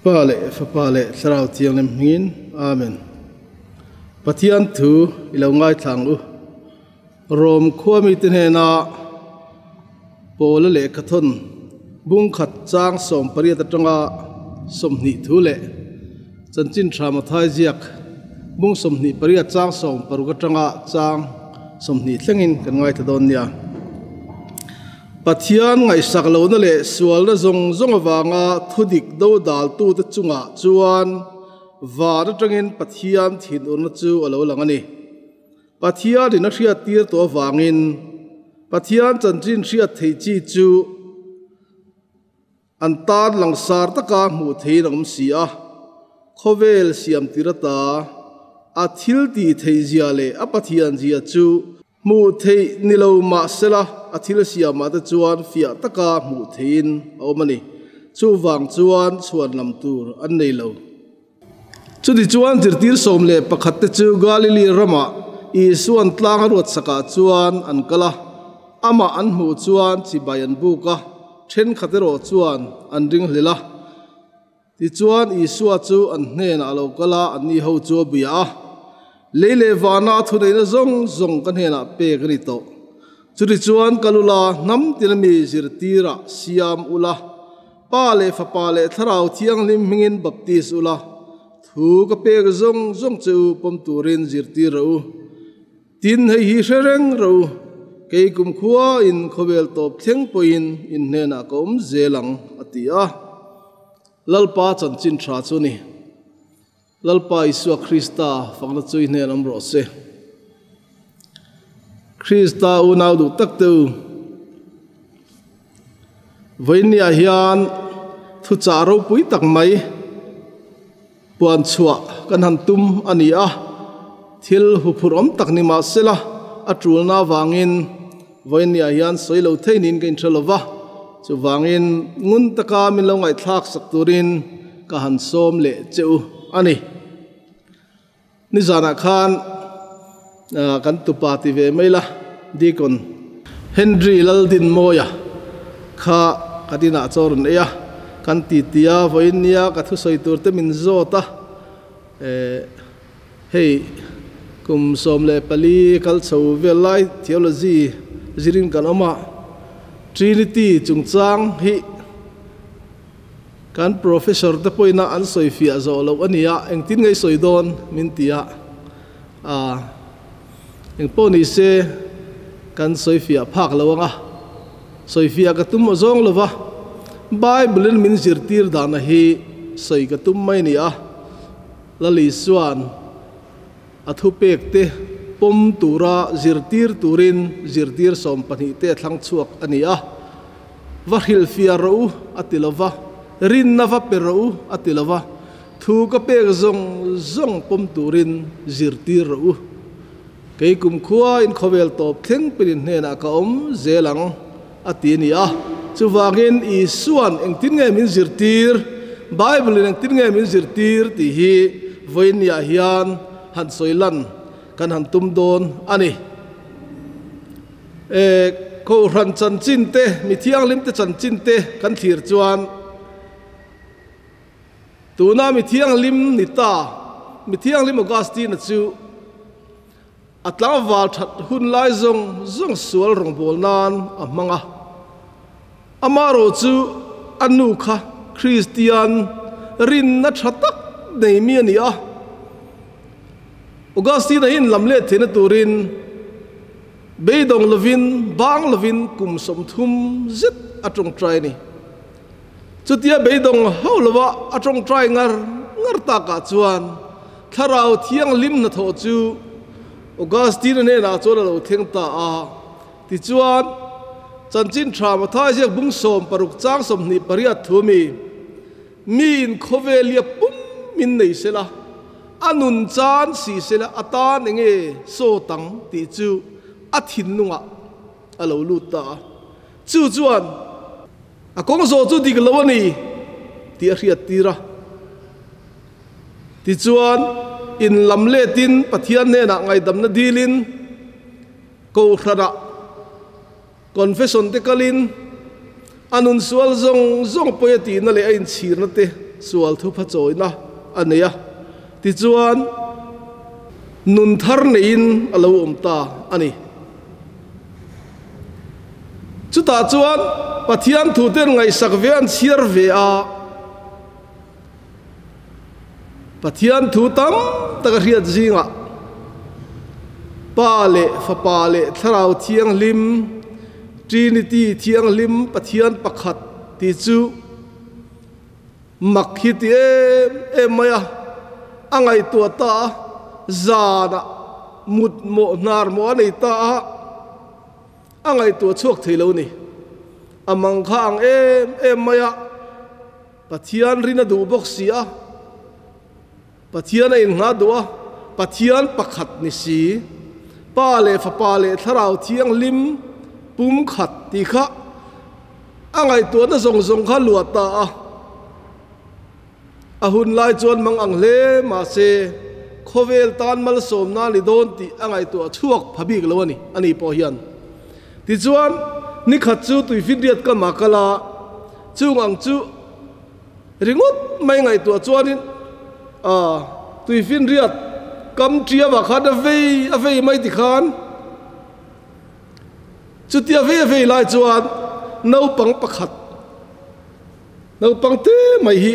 Fapale Trinity Thianghlim ngin amen Pathian thu ilongai thangu rom khuami tinhena pole le kathon bung khat chang som pariat atanga somni thule chanchin thrama thai jiak bung somni pariat chang som paruka tanga chang somni thlengin kan ngai thadon nia Pathian ngai saklo na le sual na zong awanga thudik do dal tu ta chunga chuan var atangin Pathian thin urna chu alo langani Pathian in a hriat tir to wangin Pathian chanchin hriat thei chi chu antan langsar taka mu thei ram sia khovel siam tirata athil ti thei zia le a Pathian zia chu mu thei nilo ma sela athil siam ma ta chuan fia taka mu thein awmani chu wang chuan chuan lam tur an nei lo chu di chuan tirtir som le pakhat te chu Galilee rama I suan tlang ruat saka chuan an kala ama an mu chuan chi bayan buka then khatero chuan an ring hlela ti chuan I suwa chu an hnen alo kala an ni ho chu bia leile wana thunei na zong kan hena pe gri to churi chuan kalula nam tilami zirtira siam ula pale fapale tharau thianghlim mingin baptis ula thu ka pe zong chu pom turin zirtira u tin hei hi sereng ro kei kum khuwa in khowel top thleng poin in hena kom zelang atia lalpa chanchin thra chu ni lalpa Isu Krista fangna chui hnen am ro se Krista unau du tak tu voinia hian thu cha ro pui tak mai puan chua kan han tum ania thil hu phurom tak ni ma sela atrulna wangin voinia hian soilo theinin kein thralova chu wangin ngun taka min lo ngai thak sak turin ka han som le cheu ani ni zana khan kan tu party ve maila dikon Henry Laldin moya kha kadina chorun eya kan titia voinia ka thu soi tur te min zota hey kum som le pali kal chho velai theology zirin kan oma Trinity chungchang hi kan professor te poina an Sawifiah zo lo ania engtin ngai soidon min tia eng poni se kan Sawifiah phak lawanga Sawifiah ka tum zong lova Bible min zirtir dana hi soi ka tum mai nia lali suan athu pek te pom tura zirtir turin zirtir som pani te thlang chuak ania va hriatfiah ro atilova rin nava pero atilova thu ka pek zong pom turin zirtir ro kei kum khuwa in khowel top thleng pin hena ka om zelang atinia chuwangin I suan engtin nge min zirtir Bible engtin nge min zirtir ti hi voinia hian han soilan kan han tum don ani ko ran chanchin te mi thianghlim te chanchin te kan thir chuan tuna mi thianghlim ni ta mi thianghlim Augustine chu atlang wal that hun lai zong sual rong bol nan amanga amaro chu anu kha Christian rin na thatak nei mi ania Augustine in lamle thena turin beidong lovin bang lovin kum som thum zit atong try ni chutia beidong holowa atong try ngar ta ka chuan tharau thianghlim na tho chu Augustine ne na chola lo thengta ti chuan chanchin thrama thai jek bung som paruk chang som ni pariat thumi mi in khovelia pum min nei sela anun chan si sela atan nge so tang ti chu athin nunga alo luta chu chuan akong zo chu dik lawani ti hriat tira ti chuan in lamle tin Pathian ne na ngai dam na dilin ko khara confession te kalin anun sual zong poeti na le ain chir na te sual thu pha choi na ania ti chuan nun thar nein alo omta ani chuta chuan Pathian thu ten ngai sak ve an chiar ve a Pathian thu tam taka riat zinga pa le fa pa le tharau thianghlim Trinity Thianghlim Pathian Pakhat ti chu makhi ti em maya angai tu ta zana mut mo nar mo nei ta angai tu chuak theilo ni amang khang em maya Pathian rina du bok sia Pathian in nga duwa Pathian Pakhat ni si pa le fa pa le tharau thianghlim pum khat ti kha angai tu na zong zong kha luata ahun lai chuan mang ang le ma se khovel tan mal som na li don ti angai tu chuak phabik lo ani ani po hian ti chuan ni khat chu tui fidriat ka makala chung ang chu ringot mai ngai tu chuanin tui fidriat kam tria wa khat a vei mai ti khan chu tia ve lai chuan no pang pakhat no pang te mai hi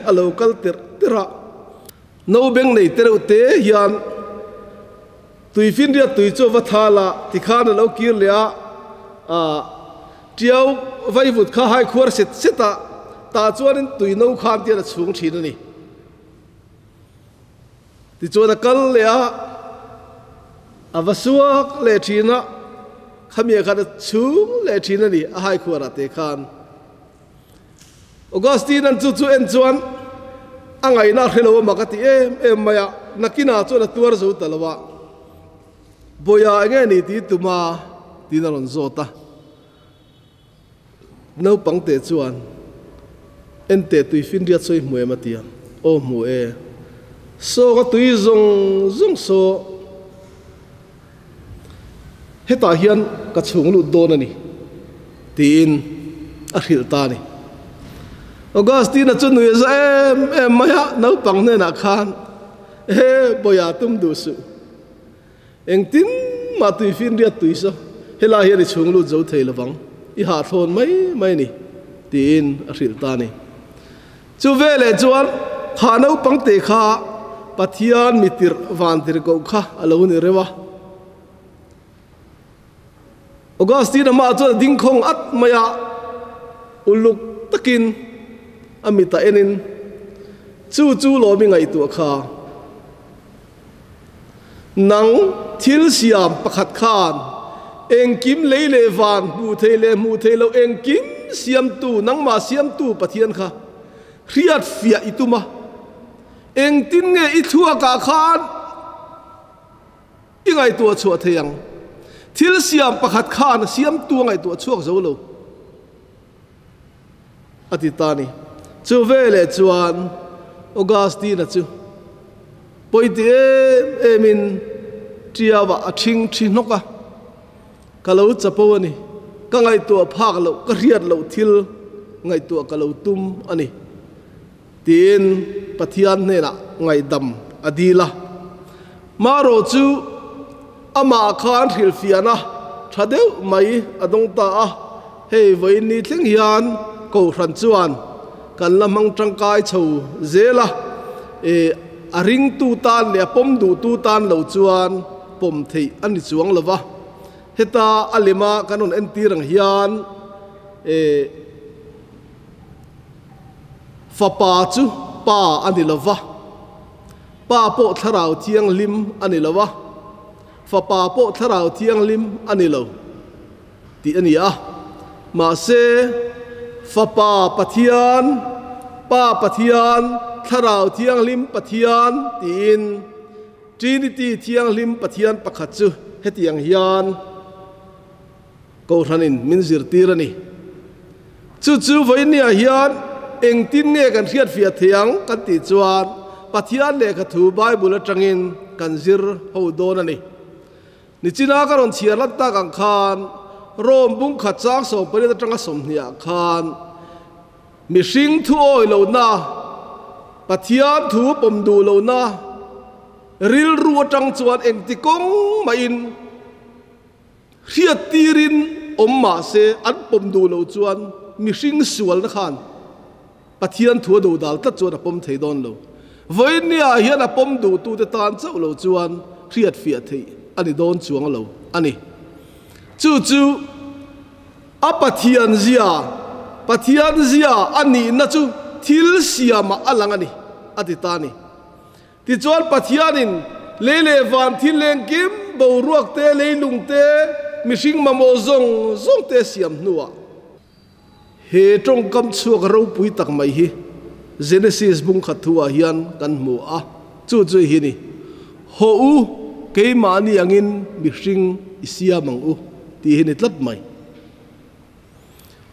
a local tira no beng nei tero te hian tui fidriat tui chu wa thala ti khan lo kir le tiao vai vut kha hai khwar seta ta chuanin tui no khan tia chung thin ani ti chuan kal le avasuak le thina khamia kha chung le thina ni a hai khwara te khan Augustine an chu en chuan angai na khelo makati em maya nakina chu na tuar zo talawa boya nge ni ti tuma tinaron zota no pangte chuan ente tui finriat soi hmuem atia o hmu so ga tui zong so heta hian ka chung lu don ani tin a khil ta ni Augustine chu nui za em maya no pang ne na khan boya tum du su eng tin ma tui finriat tui so hela hian i chung lu zo thei lawang i ha thon mai ni tin a khil ta ni chu vele chuan khano pangte kha Pathian mitir vantir ko kha alo ni rewa Augustine ma chu ding khong at maya uluk takin amita enin chu lo mi ngai tu kha nang thil siam pakhat khan eng kim leile van mu theilo eng kim siam tu nang ma siam tu Pathian kha hriatfiah ituma eng tin nge i thua ka khan ingai tu chu theyang thil siam pakhat khan siam tu ngai tu chuak zo lo atitani chu vele chuan Augustine chu poite emin triawa athing thinoka kalau chapo ani ka ngai tu phak lo ka riat lo thil ngai tu ka lo tum ani tin Pathian ne na ngai dam adila maro chu ama khan hriatfiahna thadeu mai adong ta hei voi ni thleng hian ko hran chuan kan lamang tangkai chho zela aring tu tan le pom du tu tan lo chuan pom thei ani chuang lova heta alima kanon entirang hian fapa chu pa ani lova pa po tharau thianghlim ani lova fapa po tharau thianghlim ani lo ti ani ma se fapa Pathian pa Pathian tharau thianghlim Pathian tin Trinity Thianghlim Pathian Pakhat chu hetiang hian ko ranin minzir tirani chu voinia hian eng tin nge kan hriatfiah thiang kan ti chuan Pathian le ka thu Bible atangin kan zir ho don ani ni china karon chiarlat ta kang khan rom bung khat chang so pari ta tanga som hnia khan mi hring thu oi lo na Pathian thu pom du lo na ril ru tang chuan eng ti kong ma in hriat tirin ma se an pom du lo chuan mi hring sual na khan Pathian thu do dal ta chuan a pom thei don lo voi nia hian a pom du tu te tan chau lo chuan hriatfiah thei ani don chuang lo ani chu a Pathian zia ani na chu thil siama alang ani atita ni ti chuan Pathianin lele van thil leng kim bo ruak te leilung te mihring mamo zong te siam nuwa he tong kam chuak ro pui tak mai hi Genesis bung khat thua hian kan mu a chu hi ni ho u ke mani angin mihring isia mang u ti hi ni tlat mai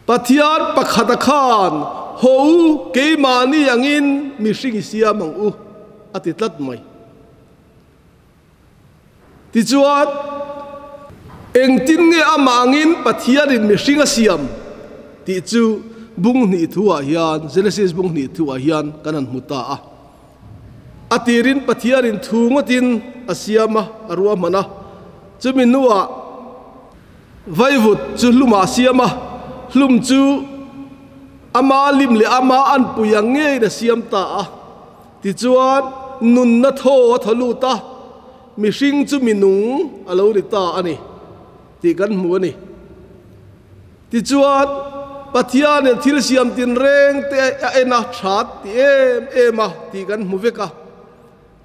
Pathian pakhat khan ho u ke mani angin mihring isia mang u ati tlat mai ti chuan eng tin nge amangin Pathianin mihring asiam ti chu bung ni thua hian Genesis bung ni thua hian kanan muta a atirin Pathianin thungotin asiama arua mana chumi nuwa vaivut chu luma siama hlum chu ama lim le ama an puyang nge na siam ta a ti chuan nun na tho thalu ta mihring chu minung alo ri ta ani ti kan mu ani ti chuan Pathian thil siam tin reng te ena that ti ema ti kan mu veka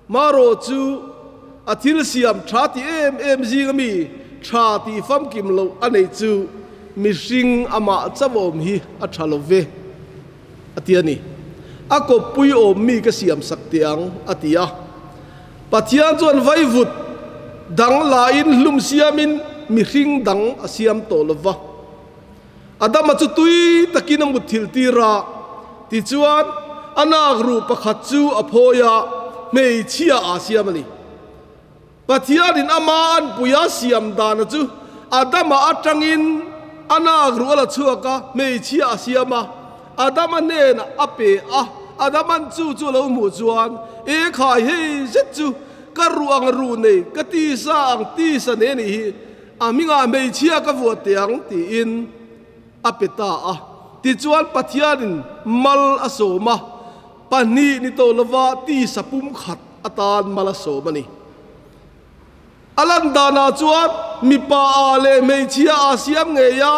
maro chu a thil siam tha ti em jingami tha ti fam kim lo anei chu mihring ama chawom hi a thalo ve atiani ako pui om mi ka siam sak tiang atia Pathian chuan vaivut dang la in hlum siamin mihring dang asiam to lova Adam chu tui takin mut thil tira ti chuan anak ru pakhat chu aphoya mei chia asiamani Pathianin ama an puya siam dan chu Adama atangin anak ru ala chuaka mei chia asiama Adama ne na ape a Adaman chu lo mu chuan e khai he zet chu karuang ru nei kati sa ang ti sa ne ni hi aminga mei chia ka vuat tiang ti in apeta a ti chuan Pathianin mal asoma pani ni to lova ti sapum khat atan mal asoma ni alan dana chuan mi pa ale mei chia asiam nge ya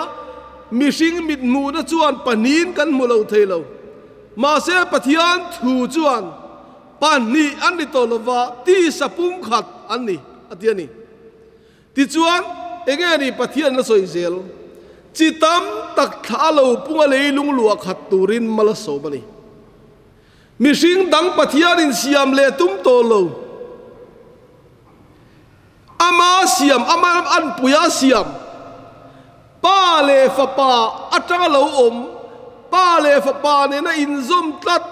mihring mit mu na chuan panin kan mulo theilo ma se Pathian thu chuan pani an ni to lova ti sapum khat an ni atiani ti chuan enge ni Pathian na soi zel chitam tak thalo punga leilung lua khat turin malaso bani mihring dang Pathianin siam le tum to lo ama siam ama an puya siam pa le fa pa atanga lo pa le fa pa ne na inzom tlat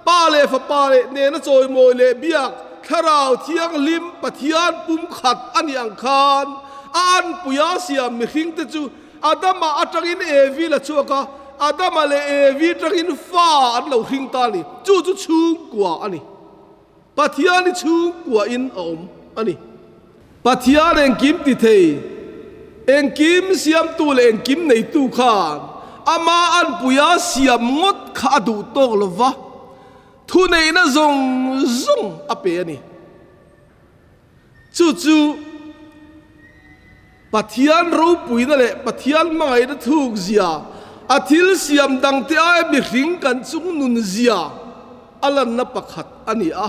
pa le fa pa ne na choi moi le biak tharau thianghlim Pathian pum khat ani ang khan an puya siam mihring te chu Adama atangin evi la chuaka Adama le evi tangin fa an lo hring ta ni chu chung kwa ani Pathian ni chung kwa in om ani Pathian eng kim ti thei eng kim siam tu le eng kim nei tu khan ama an puya siam ngot kha du tok lova thu nei na zong ape ani chu Pathian ro pui na le Pathian mangai na thuk zia athil siam dang te ai mi hring kan chung nun zia alan na pakhat ani a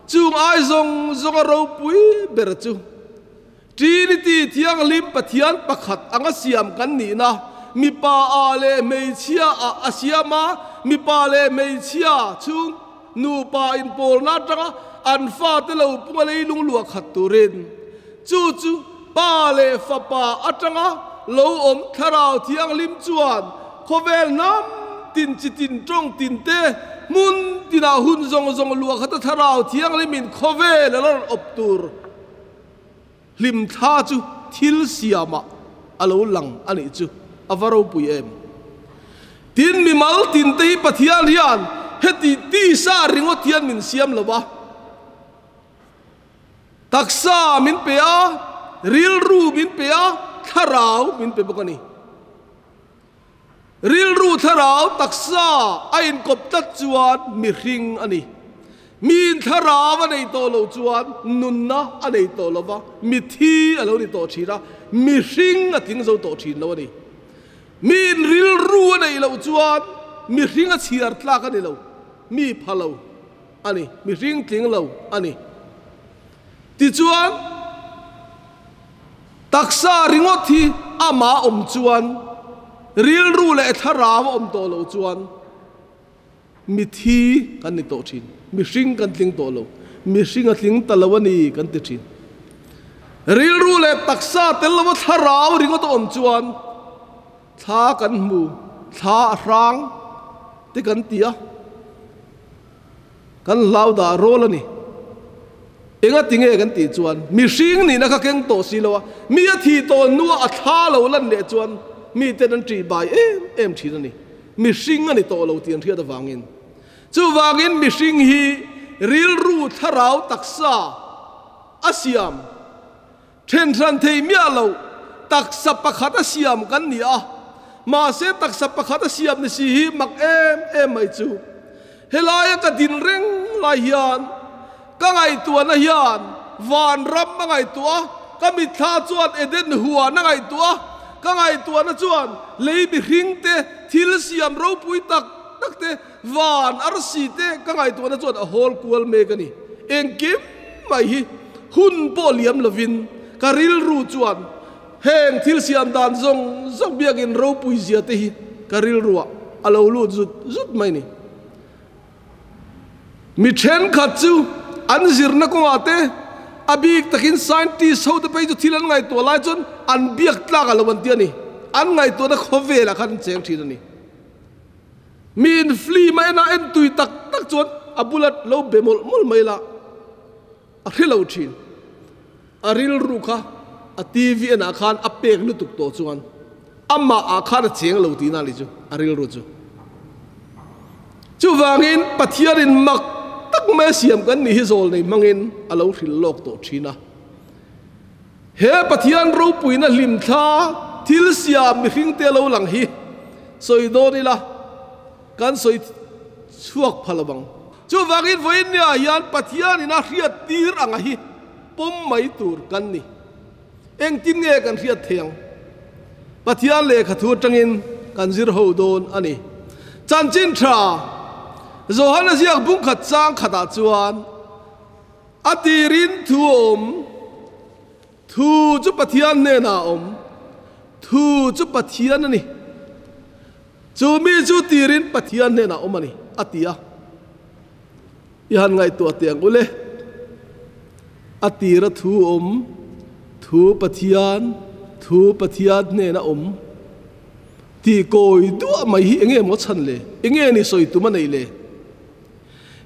chung ai zong ro pui ber chu Trinity Thianghlim Pathian pakhat anga siam kan ni na mi pa ale mei chia a asiama mi pa le mei chia chung nu pa in pol na tanga an fa te lo punga leilung lua khat turin chu pa le fa pa atanga lo om tharau Thianghlim chuan khovel nam tin chitin trong tin te mun tina hun zong lua khata tharau Thianghlim in khovel alon optur lim tha chu thil siama alo lang ani chu avaro pui em tin mi mal tin te Pathian rian heti ti sa ringot hian min siam lova taksa min pe a ril ru min pe a tharau min pe bokani ril ru tharau taksa ain kop tat chuan mi hring ani min tharawa nei to lo chuan nunna anei to lova mi thi alo ni to thira mi hring a ting zo to thin lo ani min ril ru nei lo chuan mi hring a chiar tlak ani lo mi phalo ani mi hring tling lo ani ti chuan taksa ringot thi ama chuan ril ru le tharawa to lo chuan mi thi kan ni to thin mi hring kan tling to lo mi hring a tling talawani kan ti thin ril ru le taksa telwa tharaw ringot chuan tha kan mu tha rang ti kan tia kan lauda rolani enga tinge kan ti chuan mi hring ni na ka keng to silowa mi a thi to nuwa a tha lo lan le chuan mi te nan tri bai em thina ni mi hring ani to lo tian thia da wangin chu wangin mi hring hi ril ru tharau taksa asiam then tran thei mia lo taksa pakhat asiam kan ni a ma se taksa pakhat asiam ni si hi mak em mai chu helaya ka din reng la hian ka ngai tua na hian van ram ma ngai tua ka mi tha chuan eden huwa na ngai tua ka ngai tua na chuan lei bi hring te thil siam ro pui tak te van ar si te ka ngai tua na chuan a hol kual me ka ni engkim mai hi hun po liam lovin ka ril ru chuan heng thil siam dan zong biakin ro pui zia te hi ka ril ruwa alo lu zut mai ni mi then khat chu an zirna ko ate abik takin scientist ho te pe chu thilan ngai to lai chon an biak tlak alawan ti ani an ngai to na khowela khan cheng thin ani min flea mai na en tui tak chon abulat lo bemol mol mai la a thilo thin a ril ru kha a tv na khan a pek lu tuk to chuan amma a khan cheng lo ti na li chu a ril ru chu wangin Pathian in mak tak me siam kan ni hi zol nei mangin alo thil lok to thina he Pathian ro puina lim tha thil siam mi hring te lo lang hi soi do ni la kan soi chuak phalawang chu wangin voin nia yan Pathian ina hriat tir anga hi pom mai tur kan ni eng tin nge kan hriat theng Pathian le khathu tangin kan zir ho don ani chan chin tha Zohana ziak bung khat chang khata chuan atirin thu thu chu Pathian ne na thu chu Pathian ani chu mi chu tirin Pathian ne na ani atia ihan ngai to tiang ule atira thu Pathian ne na ti koi tu mai hi enge mo chan le enge ni soi tu ma nei le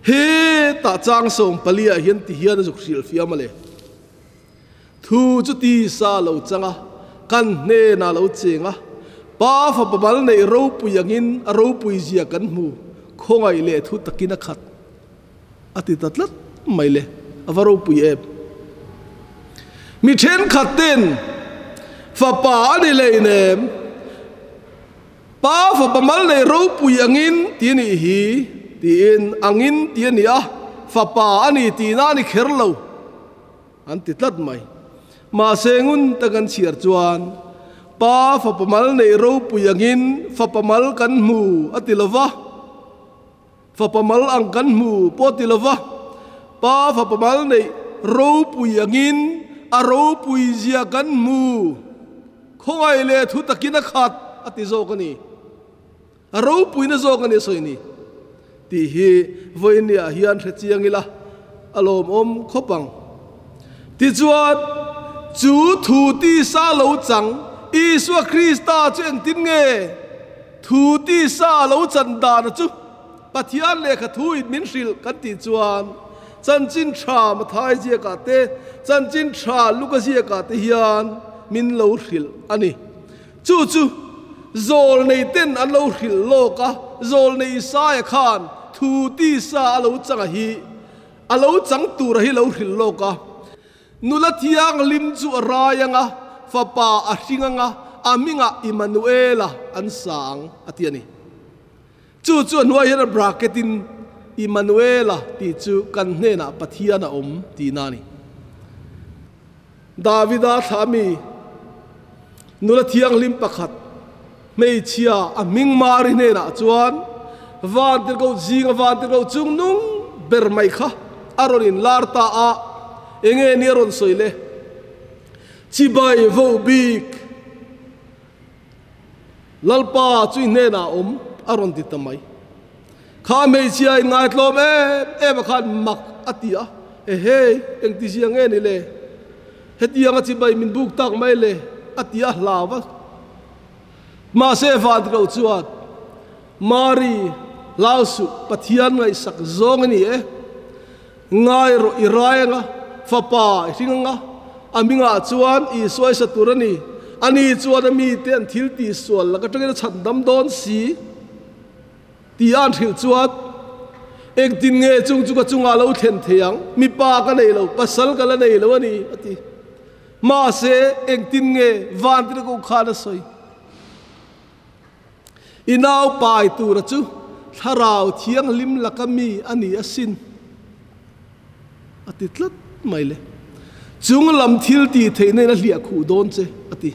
he ta chang som palia hian ti hian zuk sil fiam le thu chu ti sa lo changa kan ne na lo chenga pa fa babal nei ro puyangin a ro pui zia kan mu khongai le thu takina khat ati tatlat mai le avaro pui e mi then khaten fa pa ani le nem pa fa bamal nei ro puyangin ti ni hi tin angin tiania fa pa ani tina ni kherlo an titlat mai ma sengun takan chiar chuan pa fa pamal nei ro puyangin fa pamal kan mu atilova fa pamal ang kan mu potilova pa fa pamal nei ro puyangin a ro puizia kan mu khongai le thu takina khat ati zo kani a ro puina zo kani soini ti hi voinia hian thchiangila alom khopang ti chuan chu thu ti sa lo chang Isu Krista chen tin nge thu ti sa lo chan da na chu Pathian le kha thu in min sil kan ti chuan chan chin tha ma thai je ka te chan chin tha lu ka je ka te hian min lo hril ani chu zol nei ten an lo hril loka zol nei sa ya khan thu ti sa alo changa hi alo chang tur hi lo hril loka nula thianglim chu arayanga fapa ahringanga aminga Emmanuela an sang atiani chu nuai hera bracketin Emmanuela ti chu kan hena Pathian ti nani Davida thami nula thianglim pakhat mei chia aming mari hena chuan van tir go zinga van tir go chung nung ber mai kha aronin larta a enge ni ron soile chibai vo bik lalpa chui hena aron ti tamai kha mei chia ngai tlom em khan mak atia he eng ti siang nge ni le hetianga chibai min buk tak mai le atia hlawa ma se van tir go chuan mari lausu Pathian ngai sak zong ni ngai ro irayanga fapa hringa aminga chuan I soi saturani ani chuan mi ten thil ti sual la ka tangena chandam don si ti an thil chuan ek din nge chung chu ka chunga lo then theyang mi pa ka nei lo pasal ka la nei lo ani ati ma se ek din nge van ti ko khana soi inaw pai tu ra chu tharau thianglim lakami ani asin ati tlat maile chung lam thil ti theine na hlia khu don che ati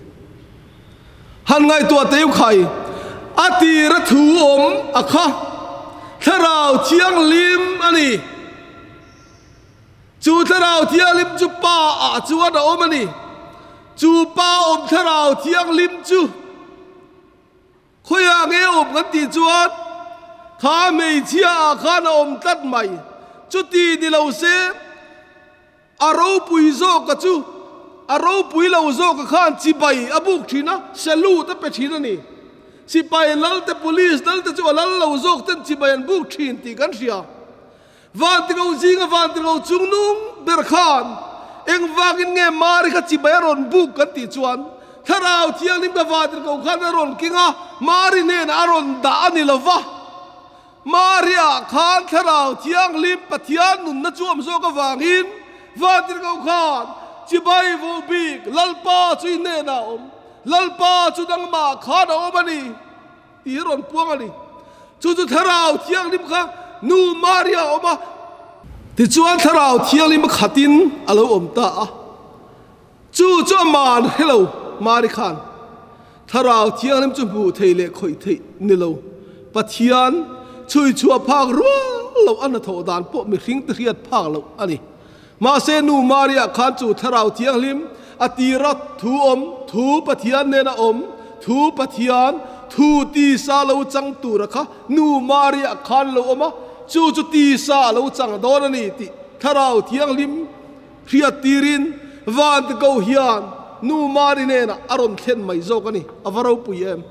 han ngai to teu khai ati ra thu akha tharau thianglim ani chu tharau thianglim chu pa a chu ada ani chu pa tharau thianglim chu khoya nge kan ti chuan kha mei chia khana tat mai chu ti di lo se aro pui zo ka chu aro pui lo zo ka khan chi bai abuk thina selu ta pe thina ni si pai lal te police dal te chu lal lo zo ten chi bai an buk thin ti kan ria van ti go zinga van ti go chung nung ber khan eng wangin nge mari ka chi bai ron buk kan ti chuan tharau thianglim ka vadir ko khan ron kinga mari ne na ron da ani lova maria khan tharau thianglim Pathian nun na chuam zo ka wangin vadir ko khan chibai vo bik lalpa chui ne na lalpa chu dang ma khan ani ti ron puang ani chu tharau thianglim kha nu maria ti chuan tharau thianglim khatin alo ta chu man hello Mari Khan tharau thianglim chu bu theile khoi thei nilo Pathian chui chua phak ro lo an tho dan po mi hring te riat phak lo ani ma se nu Maria Khan chu tharau thianglim atira thu Pathian ne na thu Pathian thu ti sa lo chang tu rakha nu Maria Khan lo chu ti sa lo chang don ani ti tharau thianglim riat tirin van te go hian nu marine na aron thlen mai zo kani avaro puyem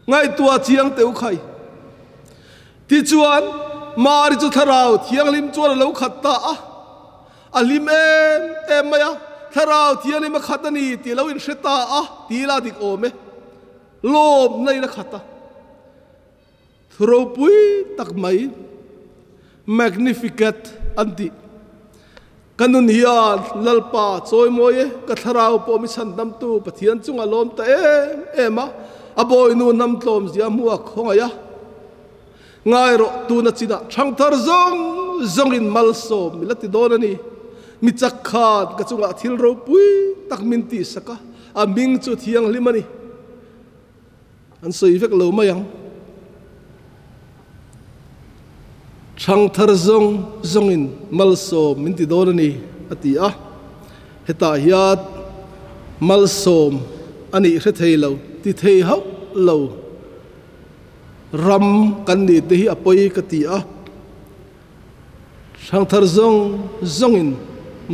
ngai tua chiang teu khai ti chuan mari chu tharau thianglim chuan lo khatta alim em maya tharau thianglim khatani ti lo in seta ti la dik ome lom nei na khata thro pui tak mai magnificat anti kanun hian lalpa choi moye ka tharau po mi sandam tu Pathian chunga lom ta ema aboi nu nam tlom zia muak khongaya ngai ro tu na china thangthar zong in malso milati donani mi chakhat ka chunga thil ro pui tak min ti saka a ming chu thianglim ani an soi vek lo mayang thangthar zong in malso minti donani atia heta hiat malsom ani hre theilo ti thei hau lo ram kan ni te hi apoi katia thangthar zong in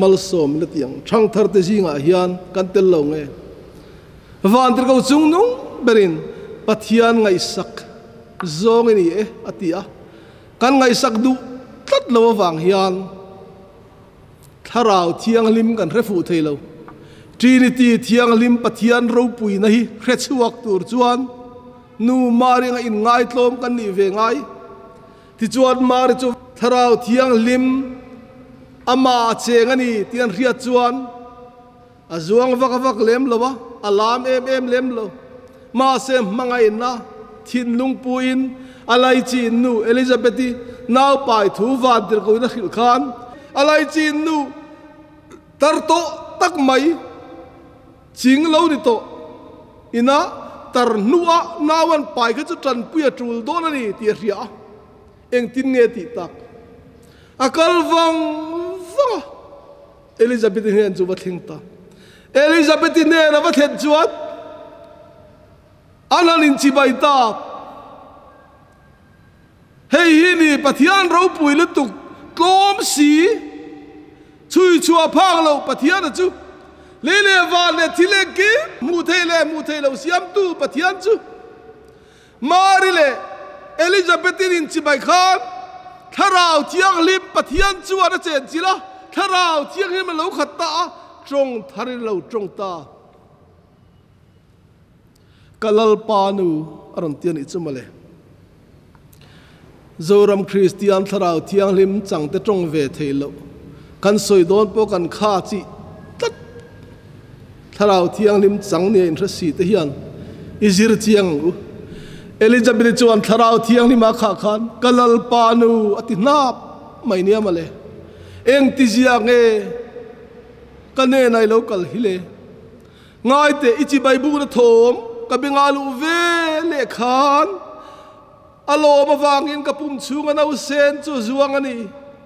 malsom latiang thangthar te jinga hian kan tel lo nge van ter ko chung nung berin Pathian ngai sak zong ni atia kan ngai sak du tlat lo wang hian tharau thianglim kan refu theilo Trinity Thianghlim Pathian ro pui na hi hrechuak tur chuan nu maringa in ngai tlom kan ni ve ngai ti chuan mari chu tharau thianghlim ama chengani tian riat chuan azuang vak lem lowa alam em lem lo ma se mangai na thin lungpuin alai chin nu Elizabeth naw pai thu van tir ko na khil khan alai chin nu tar to tak mai ching lo ni to ina tar nuwa nawan pai ka chu tran puya tul don ani ti ria eng tin nge ti tak akal vang Elizabeth hen chu wathing ta Elizabeth ne na wathen chuat analin chi bai ta hei hi ni Pathian ro pui lu tuk kom si chui chua phang lo Pathian chu le va le thile ki mu thei lo siam tu Pathian chu mari le Elizabeth in chi bai khan tharau thianghlim Pathian chu ana chen chi la tharau thianghlim lo khat ta trong thari lo trong ta kalal panu aron tian I chumale zoram Christian tharau thianghlim changte trong ve theilo kan soi don po kan kha chi tat tharau thianghlim chang ne in rasi te hian izir chiang u Elizabeth chuan tharau thianghlim a kha khan kalal panu ati nap mai nia male eng ti zia nge kane nai lo kal hile ngai te ichi bible na thom kabingalu ve le khan alo ma wangin kapum chunga na usen chu zuang ani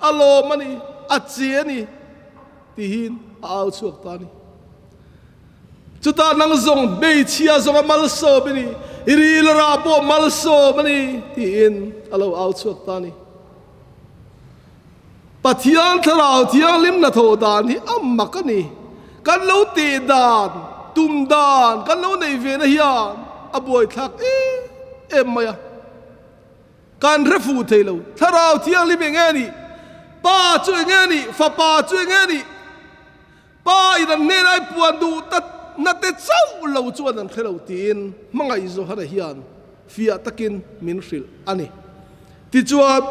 alo mani achi ani tihin au chuak tani chuta nang zong be chia zong mal so bini iril ra po mal so mani tin alo au chuak tani Pathian tharau thianghlim na tho dan hi amma kani kan lo ti dan tum dan kan lo nei ve na hian aboi thak em maya kan refu thailo tharau thianghlim nge ni pa chu nge ni fa pa chu nge ni pa idan ne nai puan du tat na te chau lo chuan an khelo tin mangai zo hara hian fia takin min hril ani ti chuan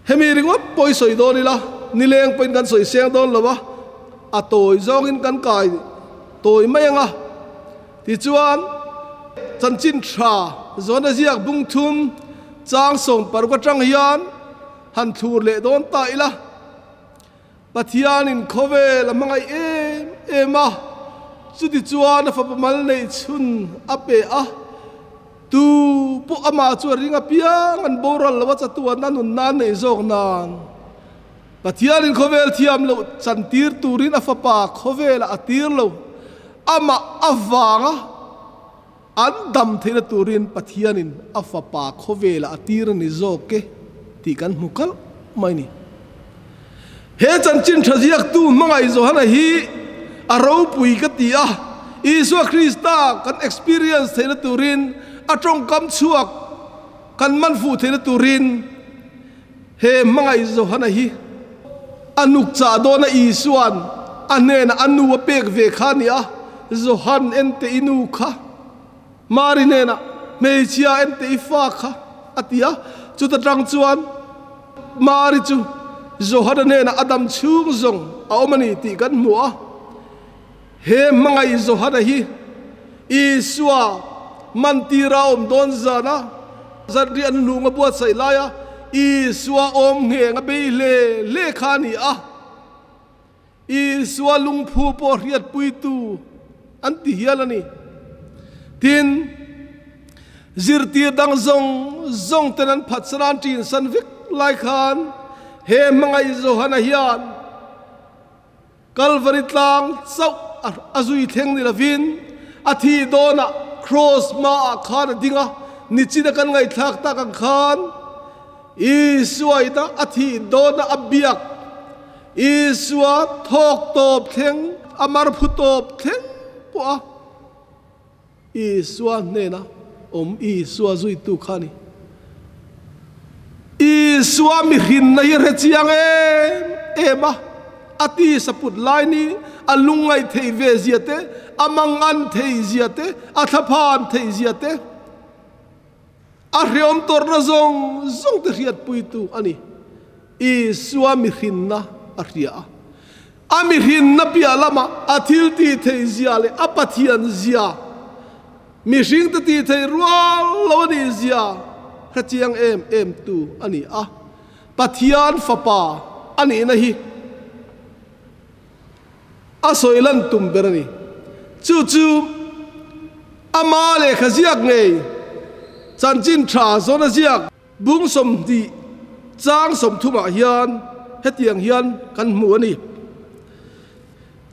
hemi ringwa poi soi do ni la ni leng pen kan soi seng don lawa a toi zong in kan kai toi mai anga ti chuan chan chin tha zona ziak bung thum chang song par ko tang hian han thur le don ta ila Pathian in khove la mangai ema chu ti chuan fa pamal nei chun ape a tu po ama chu ringa piang an boral lawa cha tu nan nan nei zok nan Pathian in khovel thiam lo chantir turin afapa khovel atir lo ama awanga an dam theina turin Pathian in afapa khovel atir ni zoke ti kan mukal mai ni he chanchin thajiak tu mangai zo hana hi aro pui ka ti a Isu Krista kan experience theina turin atong kam chuak kan man fu theina turin he mangai zo hana hi anuk cha do na isuan anena anu pek ve khania zo han ente inu kha marinena mechia ente ifa kha atia chu ta tang chuan mari chu zo hadanena adam chung zong aomani ti kan mua he mangai zo hada hi isua mantira don zana zadri an lunga buat sai laya isua nge nga be le khani a isua lungphu po riat puitu anti hialani tin zirtir dang zong tenan phatsaran tin sanvik lai khan he mangai zo hana hian Calvary tlang sau azui theng ni lavin athi dona cross ma khan dinga nichina kan ngai thak ta kan khan isuaita athi dona abiak isua thok top theng amar phutop theng po a isua nena isua zui tu khani isua mi hin na ye rechiang ema ati saput laini alungai thei ve ziate amangan thei ziate athapan thei ziate Ariom torna zong te riat puitu ani isua mihinna aria amihinna pialama athil ti thei ziale apathian zia mihing te ti thei rual loni zia khachiang em tu ani a pathian fapa ani na hi asoilan tum berani chu amale khaziak ngei chanchin tha zona ziak bung som di chang som thuma hian hetiang hian kan mu ani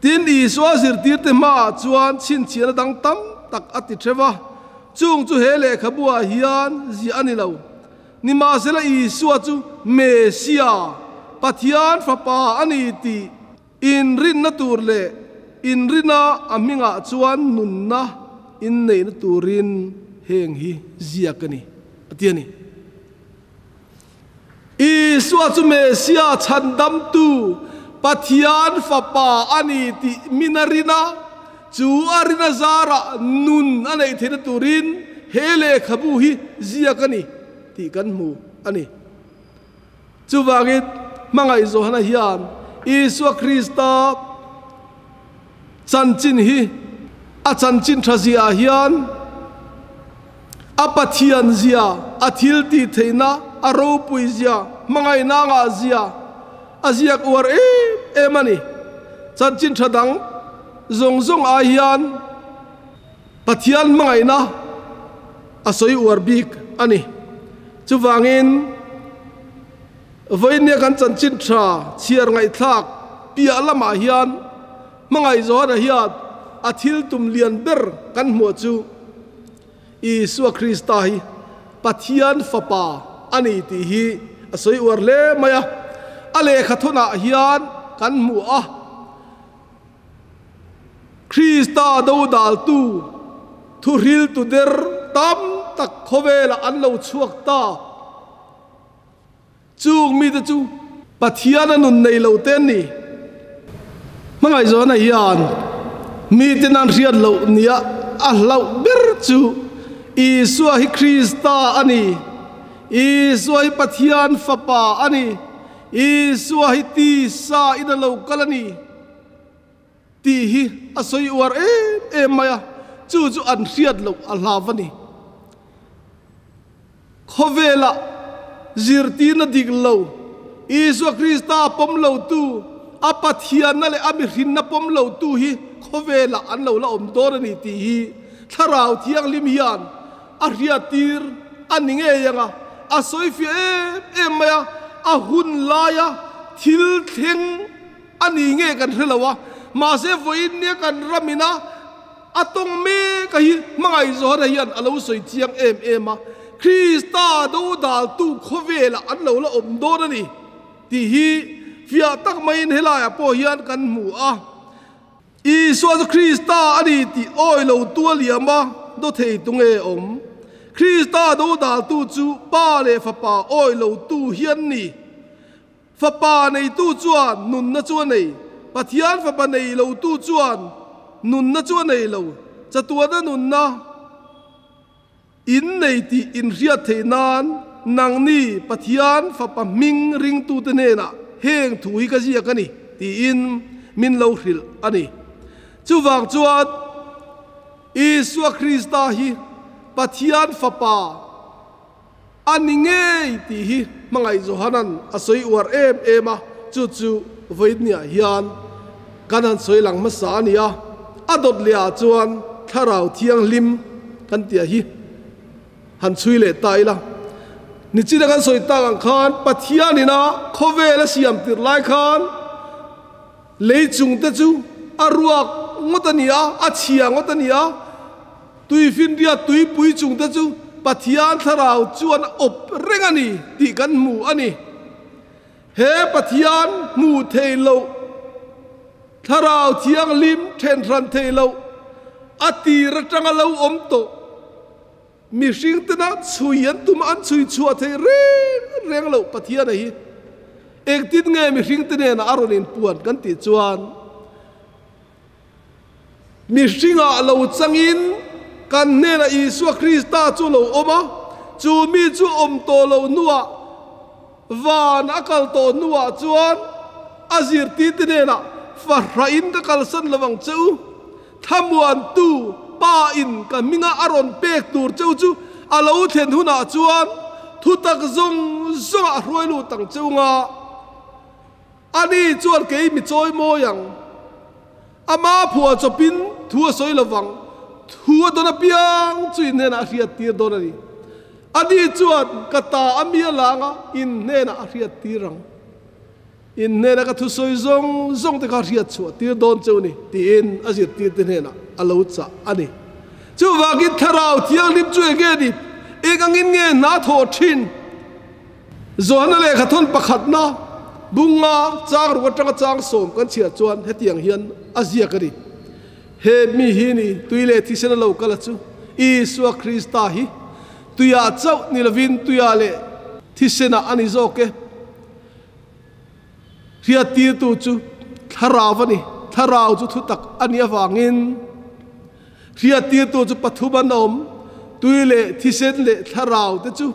tin i swazir tir te ma chuan chin chiana dang tam tak ati thewa chung chu hele khabua hian zi ani lo ni ma sela i suwa chu mesia pathian fapa ani ti in rin na tur le in rina aminga chuan nun na in nei na turin heng hi ziakani atiani isua chu mesia chandam tu pathian fapa ani ti minarina chu arina zara nun anei thena turin hele khabu hi ziakani ti kan mu ani chu wangit mangai zo hana hian isua krista chanchin hi a chanchin thazia hian apathian zia athil ti theina aro pui zia mangai nanga zia aziak war emani chanchin thadang zong a hian pathian mangai na asoi war bik ani chuwangin voinia kan chanchin tha chiar ngai thak pia lama hian mangai zo na hiat athil tum lian ber kan mu chu isua krista hi pathian fapa ani ti hi asoi war le maya ale khathona hian kan mu a krista do dal tu thu ril tu der tam tak khowela an lo chuak ta chung mi te chu pathian anun nei lo ten ni mangai zo na hian mi ten an riat lo nia a lau ber chu isua hi krista ani isua hi pathian fapa ani isua hi ti sa ina lo kalani ti hi asoi war maya chu an riat lo alhavani khovela zirti na dig lo isua krista pom lo tu apathian na le amirin na pom lo tu hi khovela an lo la om dorani ti hi tharau thianghlim hian a hriatir aninge yanga a Sawifiah maya a hun laya thil theng aninge kan helawa ma se voin ne kan ramina atong me ka hi mangai zo ra hian alo soi chiang ema krista do dal tu khovela an lo la om do ni ti hi fia tak main helaya po hian kan mu a isua krista ani ti oi lo tu liama do thei tunge om krista do dal tu chu pa le fa pa oi lo tu hian ni fa pa nei tu chuan nun na chuan nei pathian fa pa nei lo tu chuan nun na chuan nei lo chatua na nun na in nei ti in ria theinan nang ni pathian fa pa ming ring tu te ne na heng thui ka zia ka ni ti in min lo hril ani chu wang chuan isua krista hi pathian fapa aninge ti hi mangai zohanan asoi war ema chu voidnia hian kanan soilang masania adot lia chuan tharau thianghlim kan tia hi han chuile taila ni china kan soi ta khan pathianina khovela siam tir lai khan leichung te chu aruak ngotania achia ngotania tui fin dia tui pui chung te chu pathian tharau chuan op rengani ti kan mu ani he pathian mu theilo tharau thianghlim then ran theilo ati ratanga lo om to mi hring tena chuian tum an chui chua the reng lo pathian hi ek tin nge mi hring tene na aronin puan kan ti chuan mi hringa lo changin kan ne na isua krista chu lo oma chu mi chu to lo nuwa van akal to nuwa chuan azir ti te na farrain ka kalsan lawang chu thamuan tu pa in ka minga aron pek tur chu alo then huna chuan thu tak zong a roi lu tang chunga ani chuan ke mi choi mo yang ama phua chopin thua soi lawang thua dona piang chui ne na riat tir dona ni ani chuan kata amia langa in ne na riat tirang in ne na ka thu soi zong te ka riat chu tir don chu ni tin azir tir te ne na alo cha ani chu wagi tharau thianghlim chu ge ni egangin nge na tho thin zona le khathon pakhat na bunga chang ru tang chang som kan chia chuan hetiang hian azia kari he mi hi ni tuile thisena lo kala chu Isua Krista hi tuya chau nilavin tuya le thisena ani zoke riatir tu chu tharawani tharau chu thutak ani awangin riatir tu chu pathubanom tuile thisen le tharau te chu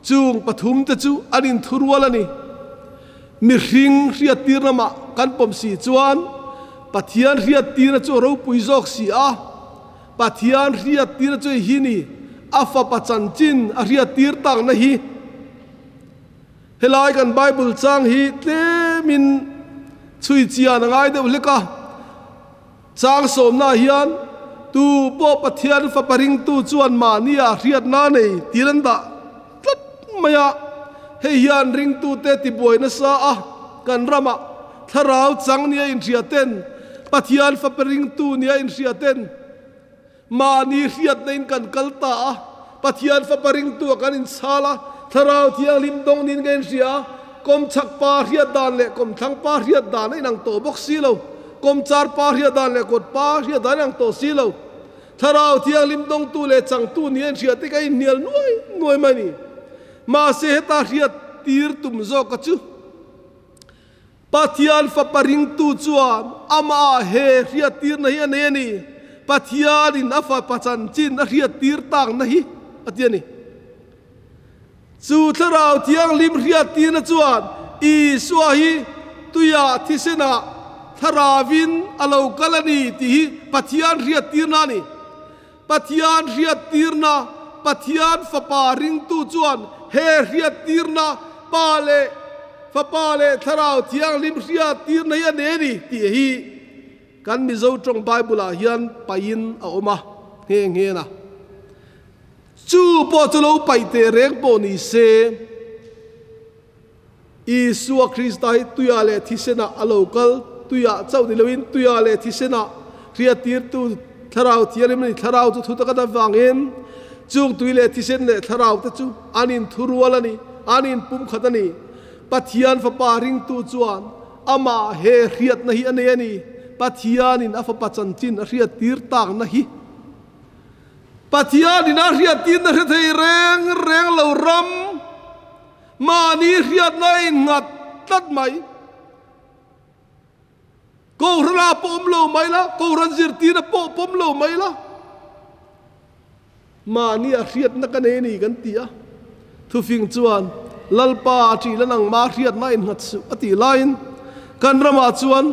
chung pathum te chu anin thurwalani mi ring riatir nama kan pom si chuan Pathian riatir chu ro puizok si a Pathian riatir chu hini afa pachanchin a riatir tang na hi helai kan Bible chang hi te min chui chia na ngai de leka chang som na hian tu po Pathian fa paring tu chuan mania riat na nei tiranda tlat maya he hian ring tu te ti boy na sa a kan rama tharau chang nia in riaten Pathian fa paring tu nia in riaten mani riat na in kan kalta a Pathian fa paring tu kan in sala tharau thianghlim dong nin gen ria kom chak pa riat dan le kom thang pa riat dan ai nang to bok si lo kom char pa riat dan le kot pa riat dan nang to si lo tharau thianghlim dong tu le chang tu nien ria te kai nial nuai mani ma se ta riat tir tum zo ka chu Pathian fa paring tu chuan ama he riat tir na hi ani Pathian in afa pachan chin a riat tir tang na hi atiani chu tharau thianghlim riat tir na chuan Isua hi tuya thisena tharawin alo kalani ti hi Pathian riat tir na ni Pathian riat tir na Pathian fa paring tu chuan he riat tir na pale fa pale tharau thianghlim riat tir na ya ne ni ti hi kan mi zo trong Bible a hian pain a oma nge na chu po chu lo pai te reng po ni se Isua Krista tuya le thisena alokal tuya chau ni lewin tuya le thisena riatir tu tharau thianghlim ni tharau chu thutaka da wangin chung tuile thisen le tharau te chu anin thurwalani anin pum khatani Pathian fa paring tu chuan ama he riat na hi ani Pathian in afa pachanchin a riat tir tang na hi Pathian in a riat tir na thei reng lo ram mani riat na in ngat tat mai ko ra pom lo mai la ko ran zir tir pom lo mai la mani a riat na kan ni kan tia thu fing chuan lalpa chi lanang ma riat na in ngat su ati line kan rama chuan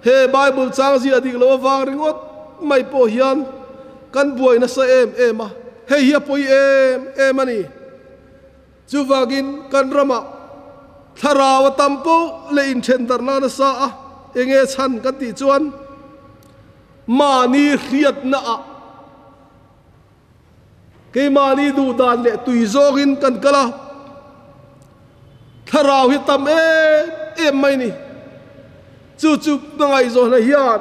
he Bible chang ji adik lo wang ringot mai po hian kan buai na sa em a he hi poi em ani chu wagin kan rama tharaw tampo le in center na sa a enge chan kan ti chuan mani riat na a ke mani du dan le tui zogin kan kala tharaw hi tam em mai ni chu nangai zo na hian